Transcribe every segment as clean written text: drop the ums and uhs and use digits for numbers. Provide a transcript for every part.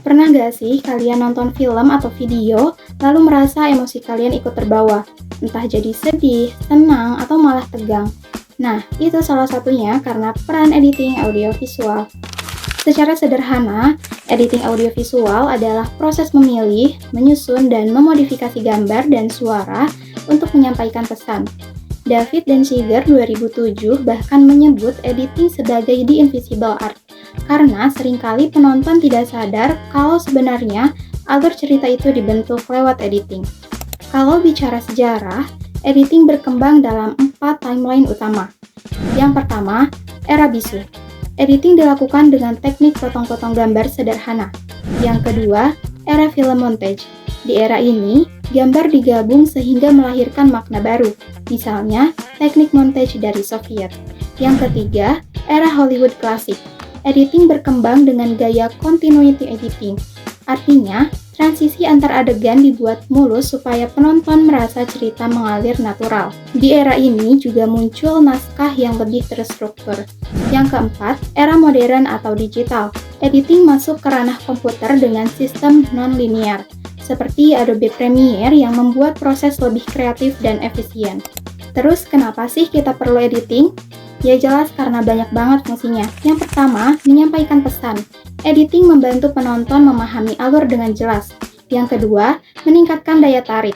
Pernah nggak sih kalian nonton film atau video, lalu merasa emosi kalian ikut terbawa? Entah jadi sedih, tenang, atau malah tegang. Nah, itu salah satunya karena peran editing audiovisual. Secara sederhana, editing audiovisual adalah proses memilih, menyusun, dan memodifikasi gambar dan suara untuk menyampaikan pesan. David dan Seeger 2007 bahkan menyebut editing sebagai the invisible art, karena seringkali penonton tidak sadar kalau sebenarnya alur cerita itu dibentuk lewat editing. Kalau bicara sejarah, editing berkembang dalam 4 timeline utama. Yang pertama, era bisu. Editing dilakukan dengan teknik potong-potong gambar sederhana. Yang kedua, era film montage. Di era ini, gambar digabung sehingga melahirkan makna baru, misalnya teknik montage dari Soviet. Yang ketiga, era Hollywood klasik. Editing berkembang dengan gaya continuity editing. Artinya, transisi antar adegan dibuat mulus supaya penonton merasa cerita mengalir natural. Di era ini juga muncul naskah yang lebih terstruktur. Yang keempat, era modern atau digital. Editing masuk ke ranah komputer dengan sistem non-linear, seperti Adobe Premiere yang membuat proses lebih kreatif dan efisien. Terus kenapa sih kita perlu editing? Ya jelas karena banyak banget fungsinya. Yang pertama, menyampaikan pesan. Editing membantu penonton memahami alur dengan jelas. Yang kedua, meningkatkan daya tarik.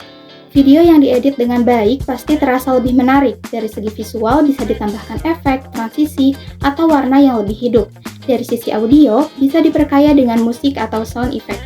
Video yang diedit dengan baik pasti terasa lebih menarik. Dari segi visual bisa ditambahkan efek, transisi, atau warna yang lebih hidup. Dari sisi audio, bisa diperkaya dengan musik atau sound effect.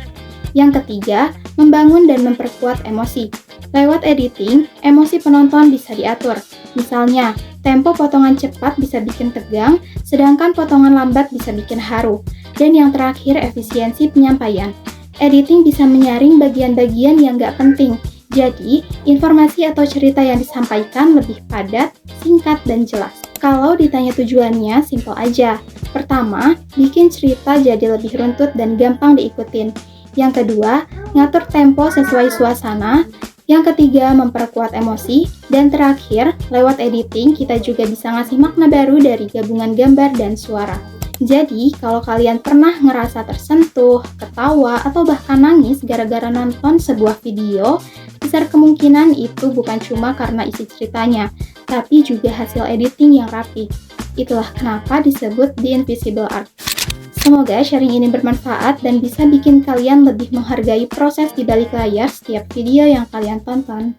Yang ketiga, membangun dan memperkuat emosi. Lewat editing, emosi penonton bisa diatur. Misalnya, tempo potongan cepat bisa bikin tegang, sedangkan potongan lambat bisa bikin haru. Dan yang terakhir, efisiensi penyampaian. Editing bisa menyaring bagian-bagian yang nggak penting. Jadi, informasi atau cerita yang disampaikan lebih padat, singkat, dan jelas. Kalau ditanya tujuannya, simpel aja. Pertama, bikin cerita jadi lebih runtut dan gampang diikutin. Yang kedua, ngatur tempo sesuai suasana. Yang ketiga, memperkuat emosi. Dan terakhir, lewat editing, kita juga bisa ngasih makna baru dari gabungan gambar dan suara. Jadi, kalau kalian pernah ngerasa tersentuh, ketawa, atau bahkan nangis gara-gara nonton sebuah video, besar kemungkinan itu bukan cuma karena isi ceritanya, tapi juga hasil editing yang rapi. Itulah kenapa disebut The Invisible Art. Semoga sharing ini bermanfaat dan bisa bikin kalian lebih menghargai proses di balik layar setiap video yang kalian tonton.